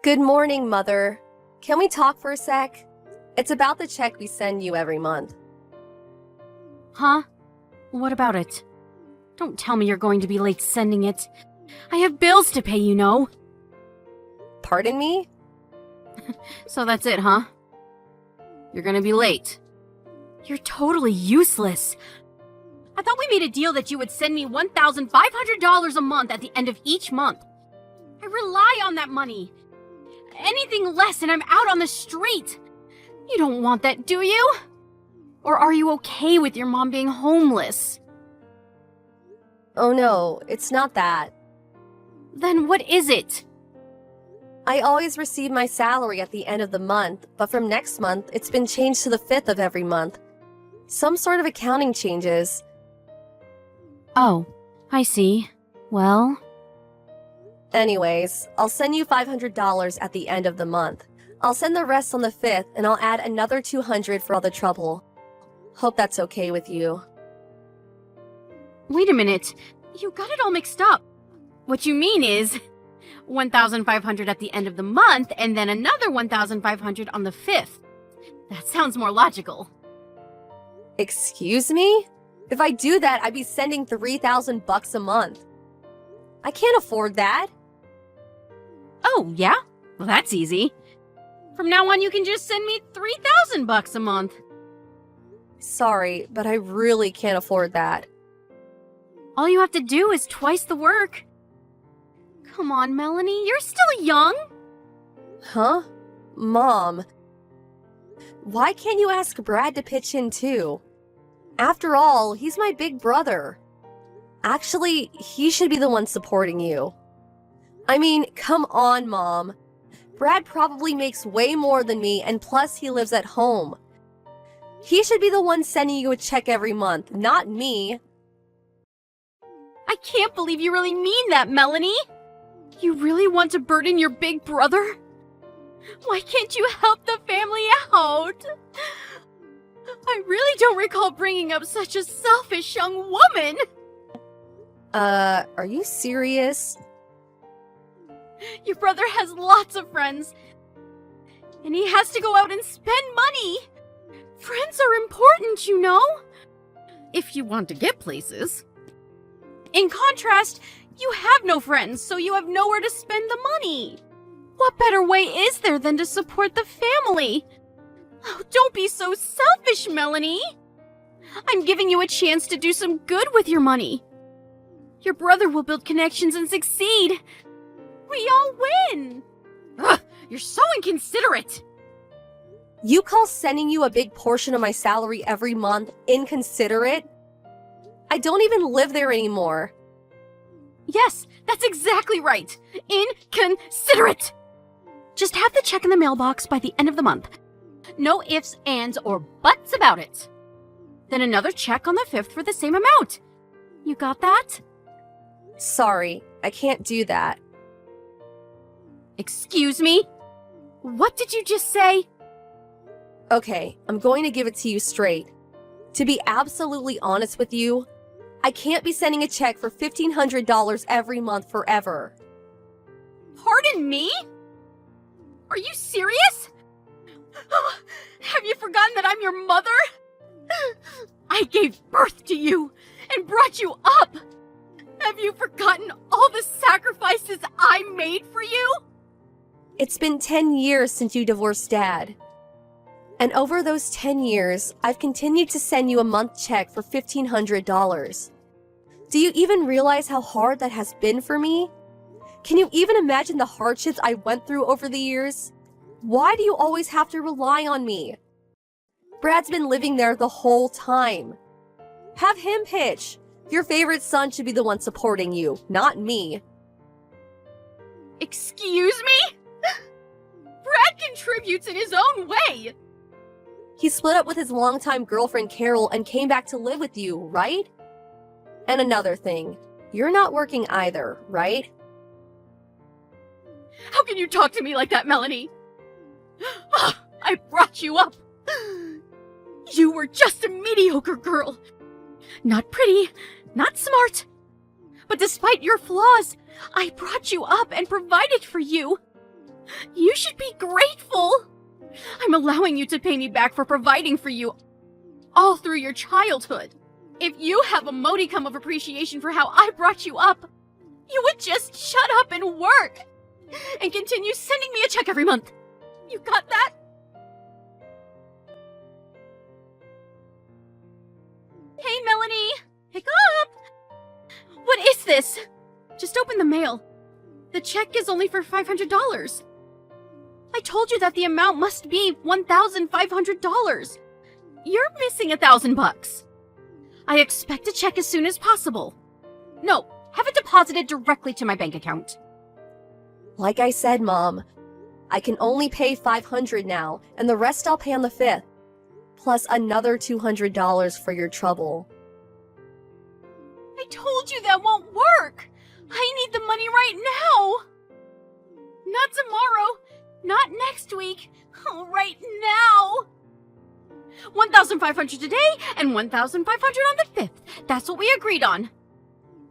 Good morning, Mother. Can we talk for a sec? It's about the check we send you every month. Huh? What about it? Don't tell me you're going to be late sending it. I have bills to pay, you know. Pardon me? So that's it, huh? You're gonna be late. You're totally useless. I thought we made a deal that you would send me $1,500 a month at the end of each month. I rely on that money. Anything less and I'm out on the street. You don't want that, do you? Or are you okay with your mom being homeless? Oh no, it's not that. Then what is it? I always receive my salary at the end of the month, but from next month, it's been changed to the 5th of every month. Some sort of accounting changes. Oh, I see. Well... Anyways, I'll send you $500 at the end of the month. I'll send the rest on the 5th, and I'll add another $200 for all the trouble. Hope that's okay with you. Wait a minute. You got it all mixed up. What you mean is $1,500 at the end of the month and then another $1,500 on the 5th. That sounds more logical. Excuse me? If I do that, I'd be sending $3,000 a month. I can't afford that. Oh, yeah? Well, that's easy. From now on, you can just send me $3,000 a month. Sorry, but I really can't afford that. All you have to do is twice the work. Come on, Melanie, you're still young. Huh? Mom. Why can't you ask Brad to pitch in too? After all, he's my big brother. Actually, he should be the one supporting you. I mean, come on, Mom. Brad probably makes way more than me, and plus he lives at home. He should be the one sending you a check every month, not me. I can't believe you really mean that, Melanie. You really want to burden your big brother? Why can't you help the family out? I really don't recall bringing up such a selfish young woman. Are you serious? Your brother has lots of friends, and he has to go out and spend money. Friends are important, you know? If you want to get places. In contrast, you have no friends, so you have nowhere to spend the money. What better way is there than to support the family? Oh, don't be so selfish, Melanie. I'm giving you a chance to do some good with your money. Your brother will build connections and succeed. We all win. Ugh, you're so inconsiderate. You call sending you a big portion of my salary every month inconsiderate? I don't even live there anymore. Yes, that's exactly right. Inconsiderate. Just have the check in the mailbox by the end of the month. No ifs, ands, or buts about it. Then another check on the 5th for the same amount. You got that? Sorry, I can't do that. Excuse me? What did you just say? Okay, I'm going to give it to you straight. To be absolutely honest with you, I can't be sending a check for $1,500 every month forever. Pardon me? Are you serious? Have you forgotten that I'm your mother? I gave birth to you and brought you up. Have you forgotten all the sacrifices I made for you? It's been 10 years since you divorced Dad. And over those 10 years, I've continued to send you a month check for $1,500. Do you even realize how hard that has been for me? Can you even imagine the hardships I went through over the years? Why do you always have to rely on me? Brad's been living there the whole time. Have him pitch. Your favorite son should be the one supporting you, not me. Excuse me? Brad contributes in his own way. He split up with his longtime girlfriend Carol and came back to live with you, right? And another thing, you're not working either, right? How can you talk to me like that, Melanie? I brought you up. You were just a mediocre girl. Not pretty, not smart. But despite your flaws, I brought you up and provided for you. You should be grateful. I'm allowing you to pay me back for providing for you all through your childhood. If you have a modicum of appreciation for how I brought you up, you would just shut up and work and continue sending me a check every month. You got that? Hey, Melanie! Pick up! What is this? Just open the mail. The check is only for $500. I told you that the amount must be $1,500. You're missing $1,000. I expect a check as soon as possible. No, have it deposited directly to my bank account. Like I said, Mom, I can only pay $500 now, and the rest I'll pay on the 5th. Plus another $200 for your trouble. I told you that won't work! I need the money right now! Not tomorrow, not next week, right now! 1,500 today and 1,500 on the 5th. That's what we agreed on.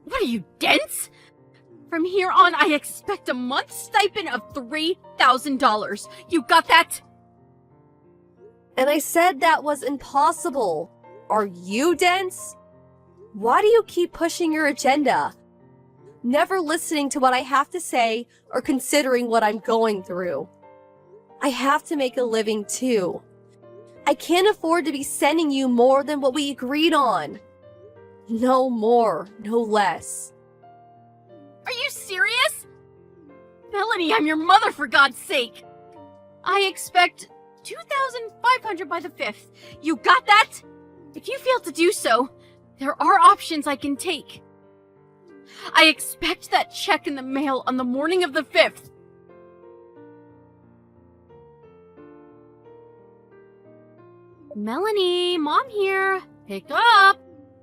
What are you, dense? From here on, I expect a month's stipend of $3,000. You got that? And I said that was impossible. Are you dense? Why do you keep pushing your agenda? Never listening to what I have to say or considering what I'm going through. I have to make a living too. I can't afford to be sending you more than what we agreed on. No more, no less. Are you serious? Melanie, I'm your mother, for God's sake. I expect $2,500 by the 5th. You got that? If you fail to do so, there are options I can take. I expect that check in the mail on the morning of the 5th. Melanie, Mom here. Pick up.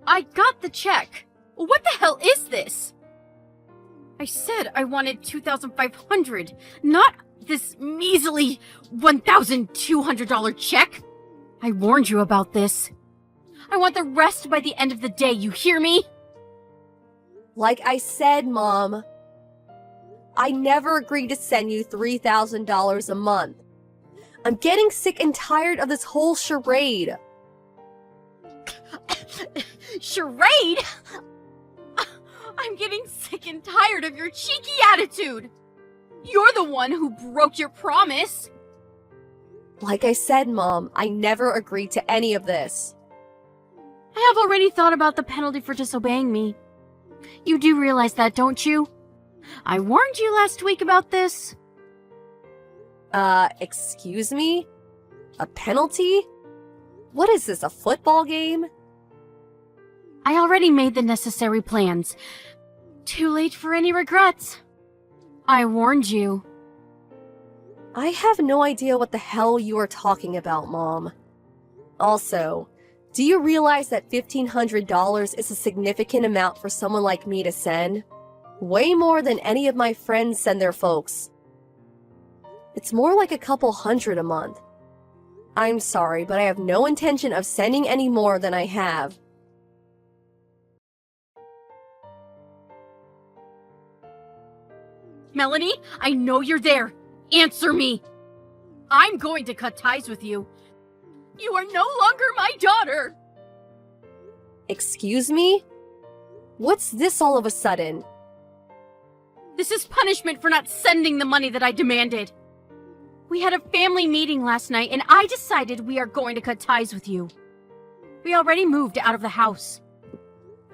I got the check. What the hell is this? I said I wanted $2,500, not this measly $1,200 check. I warned you about this. I want the rest by the end of the day, you hear me? Like I said, Mom, I never agreed to send you $3,000 a month. I'm getting sick and tired of this whole charade. Charade? I'm getting sick and tired of your cheeky attitude. You're the one who broke your promise. Like I said, Mom, I never agreed to any of this. I have already thought about the penalty for disobeying me. You do realize that, don't you? I warned you last week about this. Excuse me? A penalty? What is this, a football game? I already made the necessary plans. Too late for any regrets. I warned you. I have no idea what the hell you are talking about, Mom. Also, do you realize that $1,500 is a significant amount for someone like me to send? Way more than any of my friends send their folks. It's more like a couple hundred a month. I'm sorry, but I have no intention of sending any more than I have. Melanie, I know you're there. Answer me. I'm going to cut ties with you. You are no longer my daughter. Excuse me? What's this all of a sudden? This is punishment for not sending the money that I demanded. We had a family meeting last night, and I decided we are going to cut ties with you. We already moved out of the house.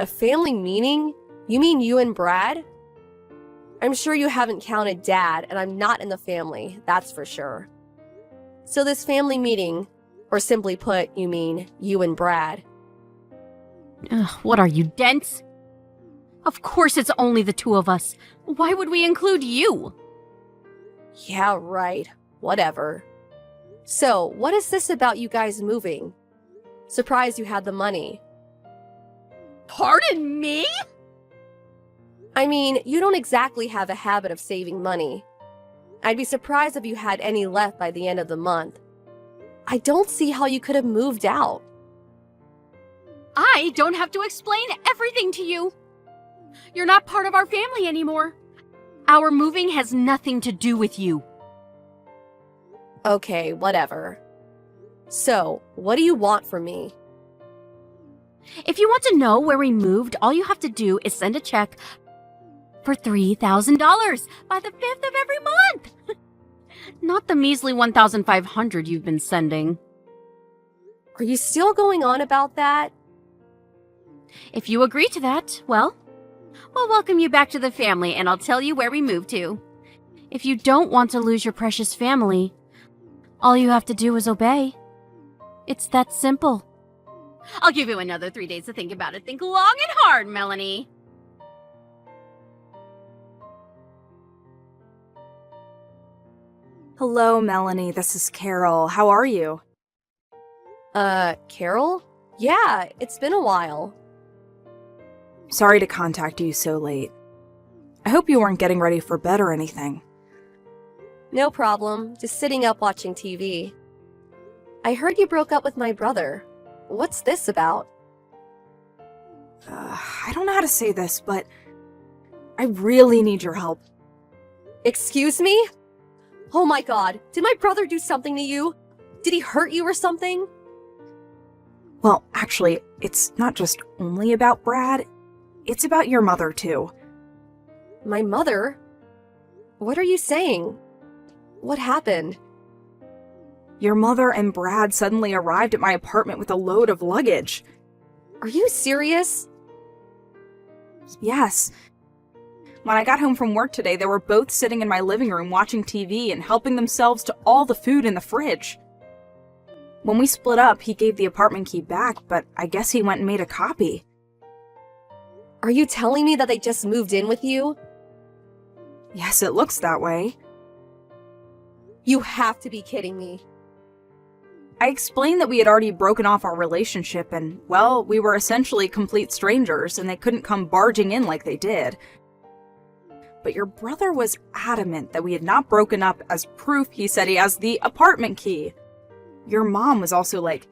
A family meeting? You mean you and Brad? I'm sure you haven't counted Dad, and I'm not in the family, that's for sure. So this family meeting, or simply put, you mean you and Brad. Ugh, what are you, dense? Of course it's only the two of us. Why would we include you? Yeah, right. Whatever. So, what is this about you guys moving? Surprised you had the money. Pardon me? I mean, you don't exactly have a habit of saving money. I'd be surprised if you had any left by the end of the month. I don't see how you could have moved out. I don't have to explain everything to you. You're not part of our family anymore. Our moving has nothing to do with you. Okay, whatever. So, what do you want from me? If you want to know where we moved, all you have to do is send a check for $3,000 by the 5th of every month. Not the measly $1,500 you've been sending. Are you still going on about that? If you agree to that, well, we'll welcome you back to the family and I'll tell you where we moved to. If you don't want to lose your precious family, all you have to do is obey. It's that simple. I'll give you another 3 days to think about it. Think long and hard, Melanie. Hello, Melanie. This is Carol. How are you? Carol? Yeah, it's been a while. Sorry to contact you so late. I hope you weren't getting ready for bed or anything. No problem, just sitting up watching TV. I heard you broke up with my brother. What's this about? I don't know how to say this, but I really need your help. Excuse me? Oh my god, did my brother do something to you? Did he hurt you or something? Well, actually, it's not just only about Brad. It's about your mother, too. My mother? What are you saying? What happened? Your mother and Brad suddenly arrived at my apartment with a load of luggage. Are you serious? Yes. When I got home from work today, they were both sitting in my living room watching TV and helping themselves to all the food in the fridge. When we split up, he gave the apartment key back, but I guess he went and made a copy. Are you telling me that they just moved in with you? Yes, it looks that way. You have to be kidding me. I explained that we had already broken off our relationship and, well, we were essentially complete strangers and they couldn't come barging in like they did. But your brother was adamant that we had not broken up. As proof, he said he has the apartment key. Your mom was also like,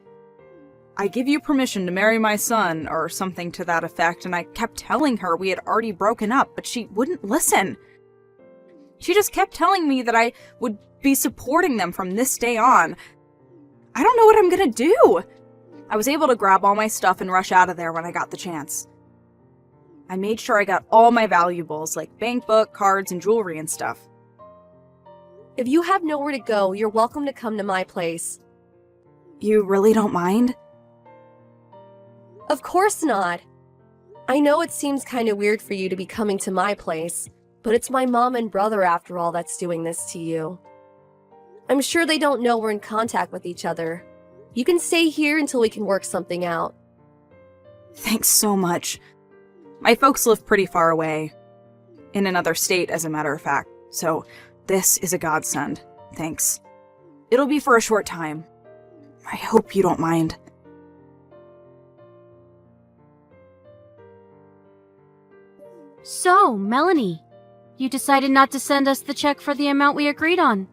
I give you permission to marry my son, or something to that effect, and I kept telling her we had already broken up, but she wouldn't listen. She just kept telling me that I would be supporting them from this day on. I don't know what I'm gonna do. I was able to grab all my stuff and rush out of there when I got the chance. I made sure I got all my valuables, like bank book, cards, and jewelry and stuff. If you have nowhere to go, you're welcome to come to my place. You really don't mind? Of course not. I know it seems kind of weird for you to be coming to my place, but it's my mom and brother after all that's doing this to you. I'm sure they don't know we're in contact with each other. You can stay here until we can work something out. Thanks so much. My folks live pretty far away. In another state, as a matter of fact. So, this is a godsend. Thanks. It'll be for a short time. I hope you don't mind. So, Melanie, you decided not to send us the check for the amount we agreed on.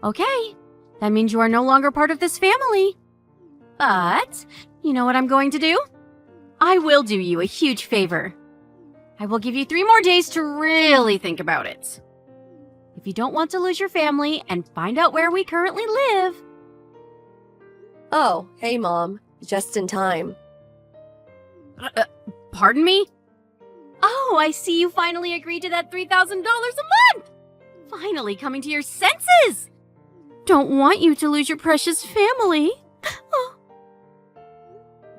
Okay, that means you are no longer part of this family. But, you know what I'm going to do? I will do you a huge favor. I will give you 3 more days to really think about it. If you don't want to lose your family and find out where we currently live... Oh, hey Mom. Just in time. Pardon me? Oh, I see you finally agreed to that $3,000 a month! Finally coming to your senses! Don't want you to lose your precious family. Oh.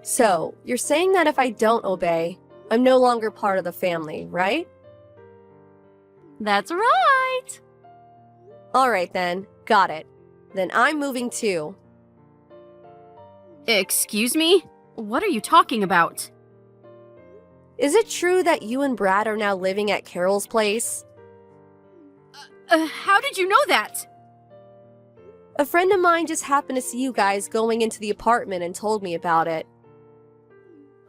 So, you're saying that if I don't obey, I'm no longer part of the family, right? That's right! Alright then, got it. Then I'm moving too. Excuse me? What are you talking about? Is it true that you and Brad are now living at Carol's place? How did you know that? A friend of mine just happened to see you guys going into the apartment and told me about it.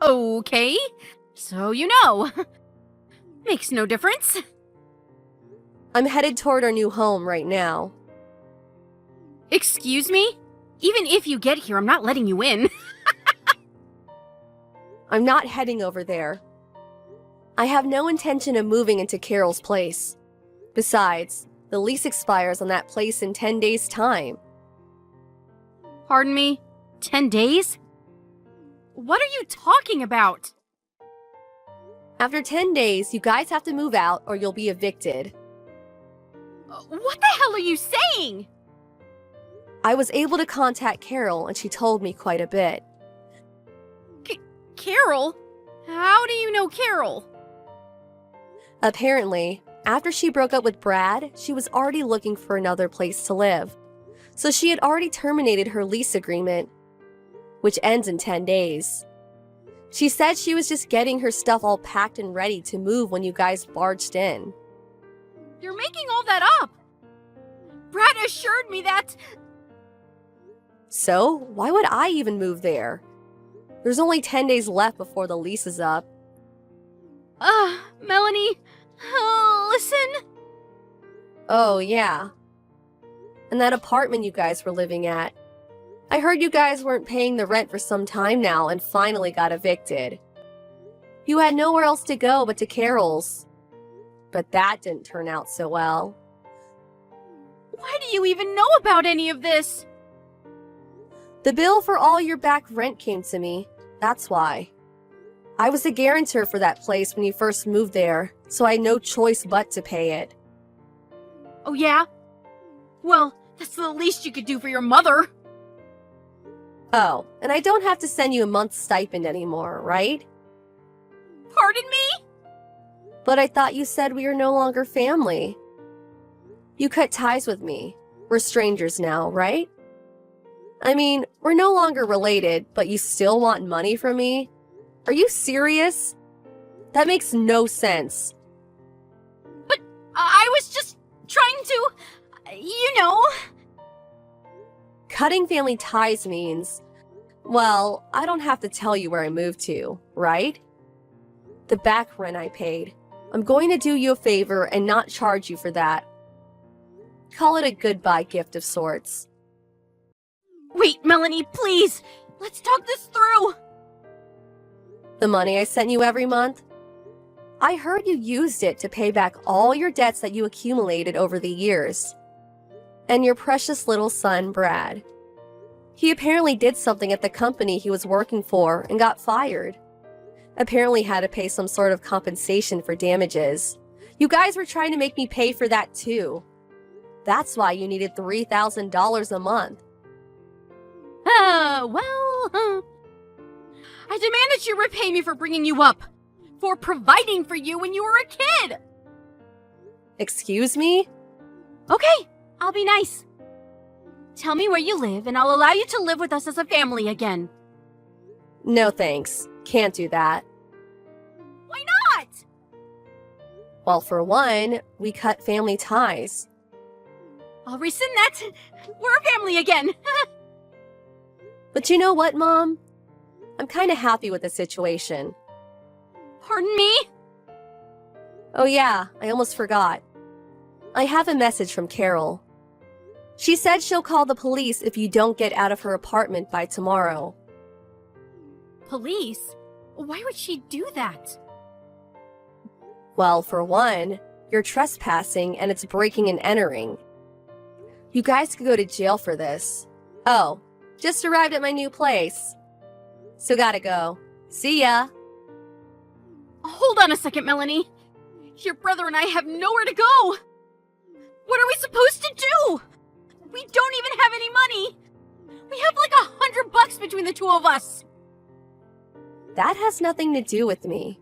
Okay, so you know. Makes no difference. I'm headed toward our new home right now. Excuse me? Even if you get here, I'm not letting you in. I'm not heading over there. I have no intention of moving into Carol's place. Besides, The lease expires on that place in 10 days' time. Pardon me? 10 days? What are you talking about? After 10 days, you guys have to move out or you'll be evicted. What the hell are you saying? I was able to contact Carol and she told me quite a bit. Carol? How do you know Carol? Apparently, after she broke up with Brad, she was already looking for another place to live. So she had already terminated her lease agreement, which ends in 10 days. She said she was just getting her stuff all packed and ready to move when you guys barged in. You're making all that up. Brad assured me that... So, why would I even move there? There's only 10 days left before the lease is up. Melanie, listen. Oh, yeah. And that apartment you guys were living at. I heard you guys weren't paying the rent for some time now and finally got evicted. You had nowhere else to go but to Carol's. But that didn't turn out so well. Why do you even know about any of this? The bill for all your back rent came to me. That's why. I was a guarantor for that place when you first moved there, so I had no choice but to pay it. Oh yeah? Well, that's the least you could do for your mother. Oh, and I don't have to send you a month's stipend anymore, right? Pardon me? But I thought you said we are no longer family. You cut ties with me. We're strangers now, right? I mean, we're no longer related, but you still want money from me? Are you serious? That makes no sense. But I was just trying to, you know... Cutting family ties means, well, I don't have to tell you where I moved to, right? The back rent I paid. I'm going to do you a favor and not charge you for that. Call it a goodbye gift of sorts. Wait, Melanie, please! Let's talk this through! The money I sent you every month? I heard you used it to pay back all your debts that you accumulated over the years. And your precious little son, Brad. He apparently did something at the company he was working for and got fired. Apparently had to pay some sort of compensation for damages. You guys were trying to make me pay for that too. That's why you needed $3,000 a month. I demand that you repay me for bringing you up, for providing for you when you were a kid! Excuse me? Okay, I'll be nice. Tell me where you live and I'll allow you to live with us as a family again. No thanks. Can't do that. Why not? Well, for one, we cut family ties. I'll rescind that. We're a family again. But you know what, Mom? I'm kind of happy with the situation. Pardon me? Oh yeah, I almost forgot. I have a message from Carol. She said she'll call the police if you don't get out of her apartment by tomorrow. Police? Why would she do that? Well, for one, you're trespassing and it's breaking and entering. You guys could go to jail for this. Oh, just arrived at my new place. So gotta go. See ya. Hold on a second, Melanie. Your brother and I have nowhere to go. What are we supposed to do? We don't even have any money. We have like $100 between the two of us. That has nothing to do with me.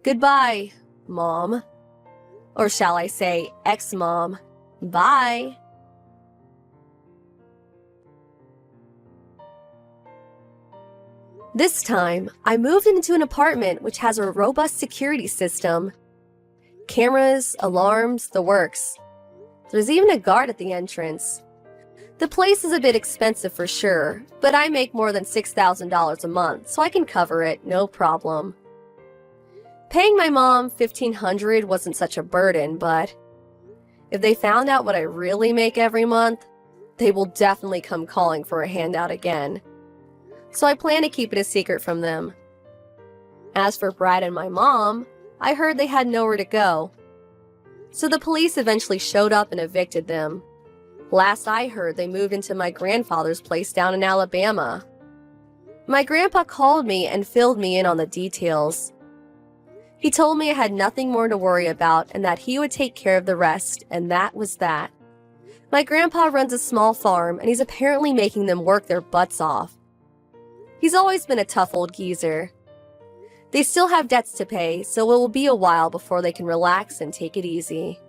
Goodbye, Mom. Or shall I say, ex-mom. Bye. This time, I moved into an apartment which has a robust security system. Cameras, alarms, the works. There's even a guard at the entrance. The place is a bit expensive for sure, but I make more than $6,000 a month, so I can cover it, no problem. Paying my mom $1,500 wasn't such a burden, but if they found out what I really make every month, they will definitely come calling for a handout again. So I plan to keep it a secret from them. As for Brad and my mom, I heard they had nowhere to go. So the police eventually showed up and evicted them. Last I heard, they moved into my grandfather's place down in Alabama. My grandpa called me and filled me in on the details. He told me I had nothing more to worry about and that he would take care of the rest, and that was that. My grandpa runs a small farm, and he's apparently making them work their butts off. He's always been a tough old geezer. They still have debts to pay, so it will be a while before they can relax and take it easy.